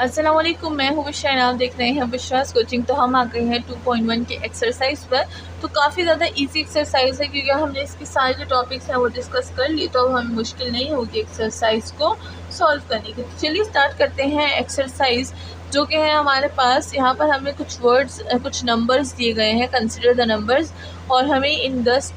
अस्सलाम वालेकुम, मैं हूँ बुशरा, आप देख रहे हैं बुशरास कोचिंग। तो हम आ गए हैं 2.1 के एक्सरसाइज पर। तो काफ़ी ज़्यादा इजी एक्सरसाइज है क्योंकि हमने इसके सारे जो टॉपिक्स हैं वो डिस्कस कर लिए, तो अब हमें मुश्किल नहीं होगी एक्सरसाइज को सॉल्व करने की। तो चलिए स्टार्ट करते हैं एक्सरसाइज, जो कि है हमारे पास। यहाँ पर हमें कुछ वर्ड्स, कुछ नंबर्स दिए गए हैं, कंसिडर द नंबर्स, और हमें इन 10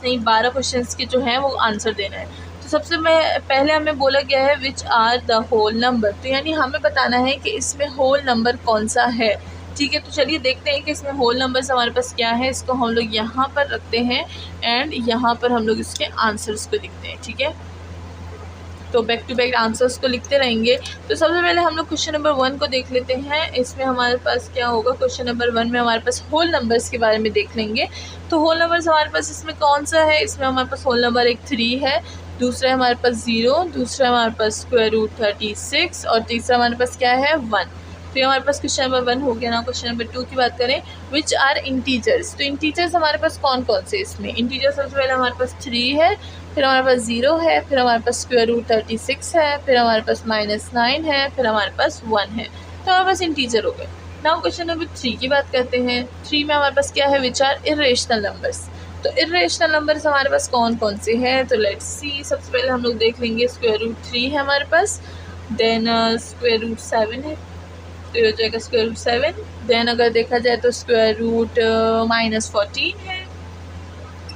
नहीं 12 क्वेश्चन के जो हैं वो आंसर देना है। सबसे पहले हमें बोला गया है which are the whole number, तो यानी हमें बताना है कि इसमें होल नंबर कौन सा है। ठीक है, तो चलिए देखते हैं कि इसमें होल नंबर्स हमारे पास क्या है। इसको हम लोग यहाँ पर रखते हैं एंड यहाँ पर हम लोग इसके आंसर्स को लिखते हैं। ठीक है, तो बैक टू बैक आंसर्स को लिखते रहेंगे। तो सबसे पहले हम लोग क्वेश्चन नंबर 1 को देख लेते हैं। इसमें हमारे पास क्या होगा, क्वेश्चन नंबर 1 में हमारे पास होल नंबर्स के बारे में देख लेंगे। तो होल नंबर्स हमारे पास इसमें कौन सा है, इसमें हमारे पास होल नंबर एक 3 है, दूसरा है हमारे पास 0, दूसरा हमारे पास स्क्वायर रूट 36 और तीसरा हमारे पास क्या है 1। तो ये हमारे पास क्वेश्चन नंबर 1 हो गया ना। क्वेश्चन नंबर 2 की बात करें, विच आर इंटीजर्स। तो इंटीजर्स हमारे पास कौन कौन से, इसमें इंटीजर्स सबसे पहले हमारे पास 3 है, फिर हमारे पास 0 है, फिर हमारे पास स्क्वायर रूट 36 है, फिर हमारे पास -9 है, फिर हमारे पास 1 है। तो हमारे पास इंटीजर हो गए। नाउ क्वेश्चन नंबर 3 की बात करते हैं। 3 में हमारे पास क्या है, विच आर इर्रेशनल नंबर्स। तो इर्रेशनल नंबर्स हमारे पास कौन कौन से हैं, तो लेट्स सी। सबसे पहले हम लोग देख लेंगे स्क्वायर रूट 3 है हमारे पास, देन स्क्वायर रूट 7 है, तो ये हो जाएगा स्क्वायर रूट 7। देन अगर देखा जाए तो स्क्वायर रूट -14 है,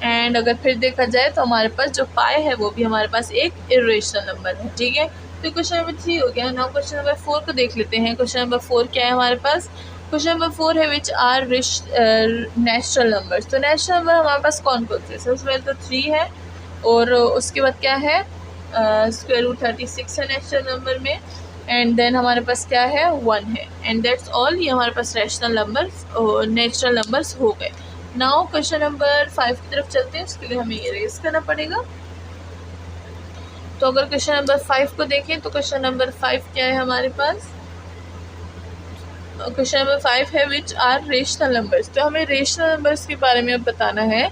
एंड अगर फिर देखा जाए तो हमारे पास जो पाई है वो भी हमारे पास एक इर्रेशनल नंबर है। ठीक है, तो क्वेश्चन नंबर 3 हो गया। नाउ क्वेश्चन नंबर 4 को देख लेते हैं। क्वेश्चन नंबर 4 क्या है हमारे पास, क्वेश्चन नंबर 4 है विच आर नेचुरल नंबर्स। तो नेचुरल नंबर हमारे पास कौन कौन से, सबसे पहले तो 3 है, और उसके बाद क्या है स्क्वायर रूट 36 है नेचुरल नंबर में, एंड देन हमारे पास क्या है 1 है, एंड दैट्स ऑल। ये हमारे पास नेचुरल नंबर्स हो गए। नाउ क्वेश्चन नंबर 5 की तरफ चलते हैं, उसके लिए हमें ये रेज करना पड़ेगा। तो अगर क्वेश्चन नंबर 5 को देखें तो क्वेश्चन नंबर 5 क्या है हमारे पास, क्वेश्चन नंबर 5 है विच आर रेशनल नंबर्स। तो हमें रेशनल नंबर्स के बारे में अब बताना है।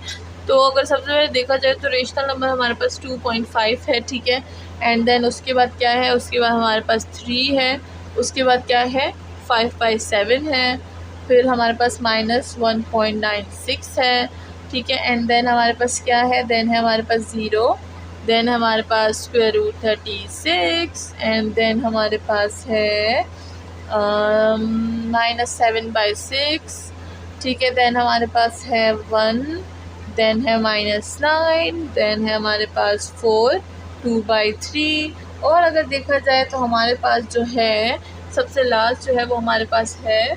तो अगर सबसे पहले देखा जाए तो रेशनल नंबर हमारे पास 2.5 है। ठीक है, एंड देन उसके बाद क्या है, उसके बाद हमारे पास 3 है, उसके बाद क्या है 5/7 है, फिर हमारे पास -1.96 है। ठीक है, एंड देन हमारे पास क्या है, देन है हमारे पास 0, देन हमारे पास स्क्वायर रूट 36, एंड देन हमारे पास है -7/6। ठीक है, देन हमारे पास है 1, देन है -9, देन है हमारे पास 4, 2/3, और अगर देखा जाए तो हमारे पास जो है सबसे लास्ट जो है वो हमारे पास है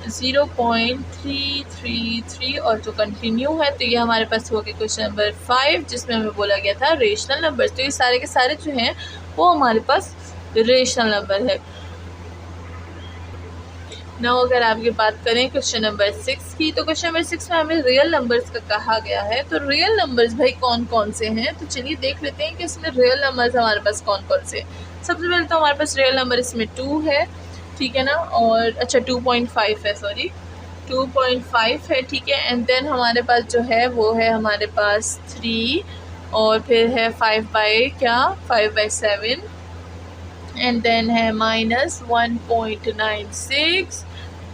0.333, और जो कंटिन्यू है। तो ये हमारे पास हो गया क्वेश्चन नंबर 5, जिसमें हमें बोला गया था रेशनल नंबर्स। तो ये सारे के सारे जो हैं वो हमारे पास रेशनल नंबर है। नाउ अगर आपकी बात करें क्वेश्चन नंबर 6 की, तो क्वेश्चन नंबर 6 में हमें रियल नंबर्स का कहा गया है। तो रियल नंबर्स भाई कौन कौन से हैं, तो चलिए देख लेते हैं कि इसमें रियल नंबर्स हमारे पास कौन कौन से। सबसे पहले तो हमारे पास रियल नंबर इसमें 2 है। ठीक है ना, और अच्छा 2.5 है, सॉरी 2.5 है। ठीक है, एंड देन हमारे पास जो है वो है हमारे पास 3, और फिर है 5/7, एंड देन है -1.96,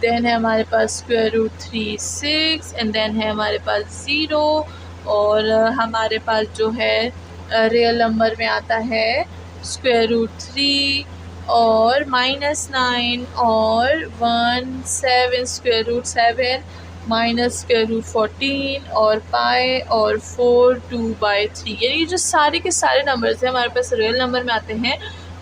देन है हमारे पास स्क्वायर रूट 36, एंड देन है हमारे पास 0, और हमारे पास जो है रियल नंबर में आता है स्क्वायर रूट 3 और -9 और 1, 7 square root 7 minus square root 14 और पाई और 4, 2/3। यानी जो सारे के सारे नंबर्स हैं हमारे पास रियल नंबर में आते हैं,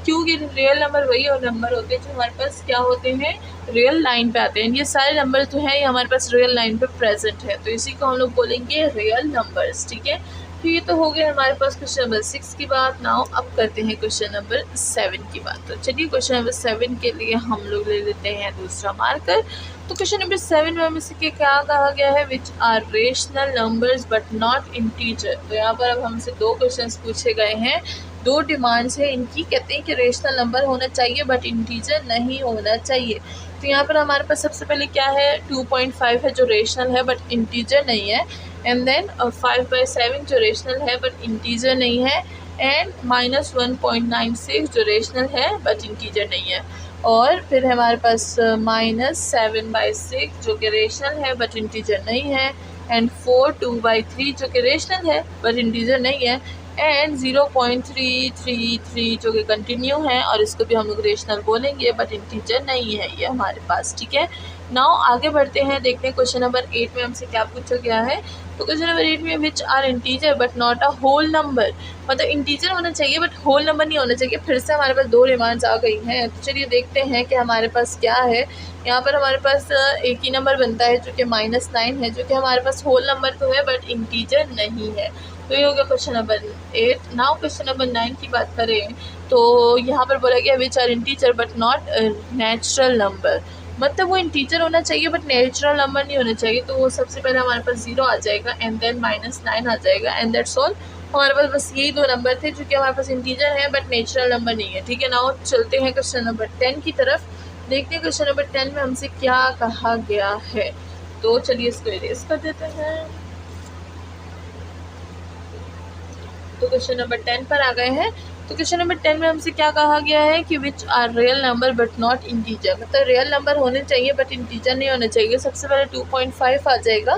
क्योंकि रियल नंबर वही और नंबर होते हैं जो हमारे पास क्या होते हैं, रियल लाइन पे आते हैं। ये सारे नंबर जो हैं ये हमारे पास रियल लाइन पे प्रेजेंट है, तो इसी को हम लोग बोलेंगे रियल नंबर्स। ठीक है, तो ये तो हो गया हमारे पास क्वेश्चन नंबर 6 की बात। नाउ अब करते हैं क्वेश्चन नंबर 7 की बात। तो चलिए क्वेश्चन नंबर 7 के लिए हम लोग ले लेते हैं दूसरा मार्कर। तो क्वेश्चन नंबर 7 में हमें से क्या कहा गया है, which are rational numbers but not integer. तो यहाँ पर अब हमसे 2 क्वेश्चंस पूछे गए हैं, 2 डिमांड्स है इनकी। कहते हैं कि रेशनल नंबर होना चाहिए बट इंटीजर नहीं होना चाहिए। तो यहाँ पर हमारे पास सबसे पहले क्या है, 2.5 है जो रेशनल है बट इंटीजर नहीं है, एंड देन 5/7 जो रेशनल है बट इंटीजर नहीं है, एंड -1.96 जो रेशनल है बट इंटीजर नहीं है। और फिर हमारे पास -7/6 जो कि रेशनल है बट इंटीजर नहीं है, एंड 4 2/3 जो कि रेशनल है बट इंटीजर नहीं है, एंड 0.333 जो कि कंटिन्यू है और इसको भी हम लोग रेशनल बोलेंगे बट इंटीजर नहीं है ये हमारे पास। ठीक है, नाउ आगे बढ़ते हैं, देखते हैं क्वेश्चन नंबर 8 में हमसे क्या पूछा गया है। तो क्वेश्चन नंबर 8 में which are integer but not a whole number, मतलब इंटीजर होना चाहिए बट होल नंबर नहीं होना चाहिए। फिर से हमारे पास दो डिमांड्स आ गई हैं, तो चलिए देखते हैं कि हमारे पास क्या है। यहाँ पर हमारे पास एक ही नंबर बनता है जो कि -9 है, जो कि हमारे पास होल नंबर तो है बट इंटीजर नहीं है। तो ये हो गया question number 8। Now question number 9 की बात करें तो यहाँ पर बोला गया which are integer but not natural number, मतलब वो इंटीजर होना चाहिए बट नेचुरल नंबर नहीं होना चाहिए। तो वो सबसे पहले हमारे पास 0 आ जाएगा एंड देन -9 आ जाएगा एंड दैट्स ऑल। हमारे पास बस यही दो नंबर थे जो कि हमारे पास इंटीजर है बट नेचुरल नंबर नहीं है। ठीक है, नाउ चलते हैं क्वेश्चन नंबर 10 की तरफ, देखते हैं क्वेश्चन नंबर 10 में हमसे क्या कहा गया है। तो चलिए इसको इरेज कर देते हैं। तो क्वेश्चन नंबर 10 पर आ गए हैं। तो क्वेश्चन नंबर 10 में हमसे क्या कहा गया है कि which are real number but not integer, मतलब रियल नंबर होने चाहिए बट इंटीजर नहीं होने चाहिए। सबसे पहले 2.5 आ जाएगा,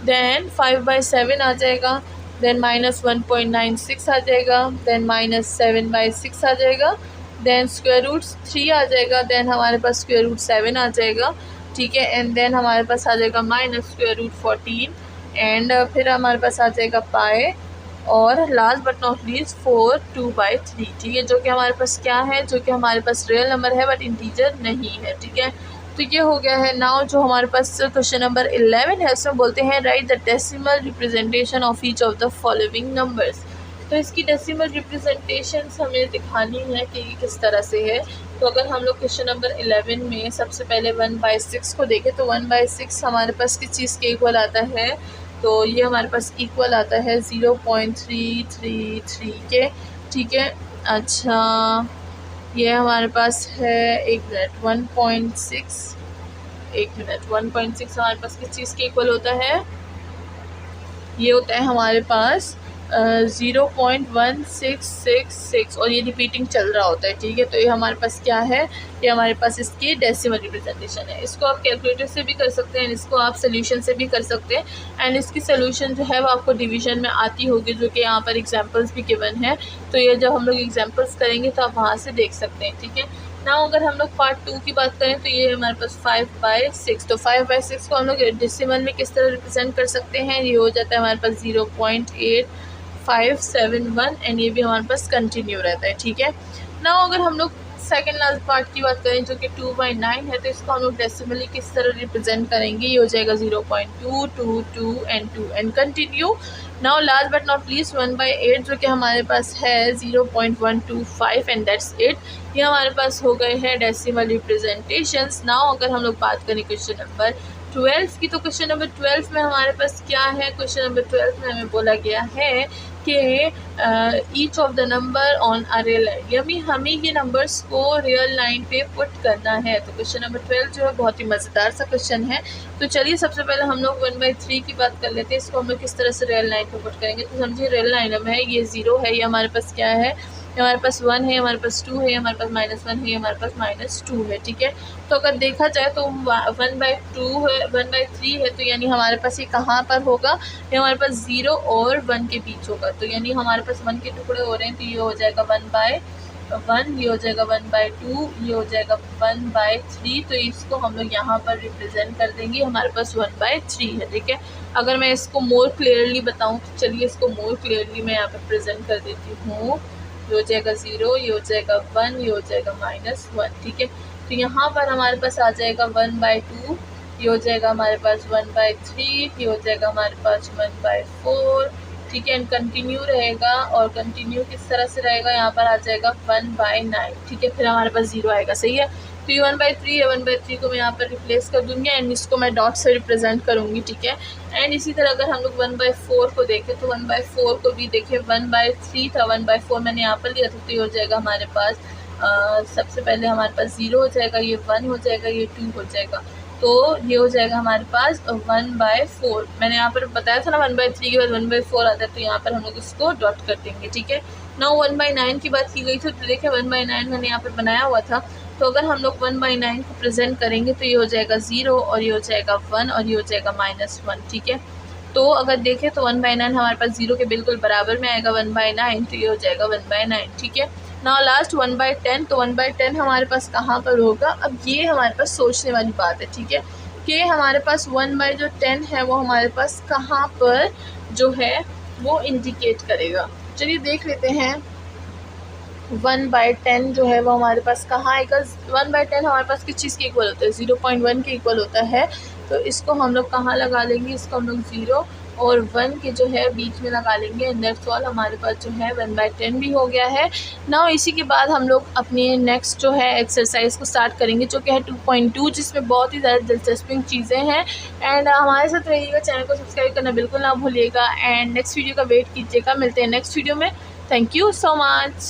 देन 5/7 आ जाएगा, देन -1.96 आ जाएगा, देन -7/6 आ जाएगा, देन स्क्वायर रूट 3 आ जाएगा, देन हमारे पास स्क्वायर रूट 7 आ जाएगा। ठीक है, एंड देन हमारे पास आ जाएगा -√14 एंड फिर हमारे पास आ जाएगा पाए, और लास्ट बट नॉट लीस्ट 4 2/3। ठीक है, जो कि हमारे पास क्या है, जो कि हमारे पास रियल नंबर है बट इंटीजर नहीं है। ठीक है, तो ये हो गया है। नाउ जो हमारे पास क्वेश्चन नंबर 11 है उसमें बोलते हैं right the decimal representation of each of the following numbers. तो इसकी डेसिमल रिप्रेजेंटेशन हमें दिखानी है कि किस तरह से है। तो अगर हम लोग क्वेश्चन नंबर 11 में सबसे पहले 1/6 को देखें तो 1/6 हमारे पास किस चीज़ के इक्वल आता है, तो ये हमारे पास इक्वल आता है 0.333 के। ठीक है, अच्छा ये हमारे पास है 1.6 हमारे पास किस चीज़ के इक्वल होता है, ये होता है हमारे पास 0.1666 और ये रिपीटिंग चल रहा होता है। ठीक है, तो ये हमारे पास क्या है, ये हमारे पास इसकी डेसिमल रिप्रेजेंटेशन है। इसको आप कैलकुलेटर से भी कर सकते हैं, इसको आप सोल्यूशन से भी कर सकते हैं, एंड इसकी सोल्यूशन जो है वो आपको डिवीजन में आती होगी, जो कि यहाँ पर एग्जांपल्स भी गिवन है। तो ये जब हम लोग एग्जांपल्स करेंगे तो आप वहाँ से देख सकते हैं। ठीक है, ना अगर हम लोग पार्ट 2 की बात करें तो ये हमारे पास 5/6, तो 5/6 को हम लोग डेसिमल में किस तरह रिप्रेजेंट कर सकते हैं, ये हो जाता है हमारे पास 0.8571 एंड ये भी हमारे पास कंटिन्यू रहता है। ठीक है, ना अगर हम लोग सेकेंड लास्ट पार्ट की बात करें जो कि 2/9 है, तो इसको हम लोग डेसिमली किस तरह रिप्रेजेंट करेंगे, ये हो जाएगा 0.222 and 2 and continue. Now last but not least 1/8 जो कि हमारे पास है 0.125 एंड दैट्स इट। ये हमारे पास हो गए हैं डेसिमल रिप्रेजेंटेशंस। नाउ अगर हम लोग बात करें क्वेश्चन नंबर 12 की, तो क्वेश्चन नंबर 12 में हमारे पास क्या है, क्वेश्चन नंबर 12 में हमें बोला गया है कि each of the number on a real line, यानी हमें ये नंबर्स को रियल लाइन पे पुट करना है। तो क्वेश्चन नंबर 12 जो है बहुत ही मज़ेदार सा क्वेश्चन है। तो चलिए सबसे पहले हम लोग 1/3 की बात कर लेते हैं, इसको हम लोग किस तरह से रियल लाइन पे पुट करेंगे। तो समझिए रियल लाइन में है, ये 0 है, ये हमारे पास क्या है, ये हमारे पास 1 है, हमारे पास 2 है, हमारे पास -1 है, हमारे पास -2 है। ठीक है, तो अगर देखा जाए तो 1/2 है, 1/3 है, तो यानी हमारे पास ये कहाँ पर होगा, ये हमारे पास 0 और 1 के बीच होगा। तो यानी हमारे पास 1 के टुकड़े हो रहे हैं, तो ये हो जाएगा 1/1, ये हो जाएगा 1/2, ये हो जाएगा 1/3। तो इसको हम लोग यहाँ पर रिप्रेजेंट कर देंगे, हमारे पास 1/3 है। ठीक है, अगर मैं इसको मोर क्लियरली बताऊँ तो चलिए इसको मोर क्लियरली मैं यहाँ पर प्रेजेंट कर देती हूँ। ये हो जाएगा 0, ये हो जाएगा 1, ये हो जाएगा -1। ठीक है, तो यहाँ पर हमारे पास आ जाएगा 1/2, ये हो जाएगा हमारे पास 1/3, ये हो जाएगा हमारे पास 1/4। ठीक है, एंड कंटिन्यू रहेगा, और कंटिन्यू किस तरह से रहेगा, यहाँ पर आ जाएगा 1/9। ठीक है, फिर हमारे पास 0 आएगा। सही है, तो ये 1/3 है, 1/3 को मैं यहाँ पर रिप्लेस कर दूँगी एंड इसको मैं डॉट से रिप्रेजेंट करूँगी। ठीक है, एंड इसी तरह अगर हम लोग 1/4 को देखें तो 1/4 को भी देखें, 1/3 था, 1/4 मैंने यहाँ पर लिया था, तो ये हो जाएगा हमारे पास सबसे पहले हमारे पास 0 हो जाएगा, ये 1 हो जाएगा, ये 2 हो जाएगा, तो ये हो जाएगा हमारे पास 1/4। मैंने यहाँ पर बताया था ना 1/3 के बाद 1/4 आता है, तो यहाँ पर हम लोग इसको डॉट कर देंगे। ठीक है, नाउ 1/9 की बात की गई थी, तो देखिए 1/9 मैंने यहाँ पर बनाया हुआ था, तो अगर हम लोग 1/9 को प्रेजेंट करेंगे तो ये हो जाएगा 0 और ये हो जाएगा 1 और ये हो जाएगा -1, ठीक है। तो अगर देखें तो 1/9 हमारे पास 0 के बिल्कुल बराबर में आएगा 1/9, तो ये हो जाएगा 1/9, ठीक है। नाउ लास्ट 1/10, तो 1/10 हमारे पास कहाँ पर होगा, अब ये हमारे पास सोचने वाली बात है, ठीक है, कि हमारे पास 1/10 है वो हमारे पास कहाँ पर जो है वो इंडिकेट करेगा। चलिए देख लेते हैं 1/10 जो है वो हमारे पास कहाँ आएगा। 1/10 हमारे पास किस चीज़ के इक्वल होता है, 0.1 के इक्वल होता है। तो इसको हम लोग कहाँ लगा लेंगे, इसको हम लोग 0 और 1 के जो है बीच में लगा लेंगे, एंड दैट्स ऑल। हमारे पास जो है 1/10 भी हो गया है। नाउ इसी के बाद हम लोग अपनी नेक्स्ट जो है एक्सरसाइज को स्टार्ट करेंगे, जो कि है 2.2, जिसमें बहुत ही ज़्यादा दिलचस्प चीज़ें हैं। एंड हमारे साथ रहिएगा, चैनल को सब्सक्राइब करना बिल्कुल ना भूलिएगा, एंड नेक्स्ट वीडियो का वेट कीजिएगा। मिलते हैं नेक्स्ट वीडियो में। Thank you so much.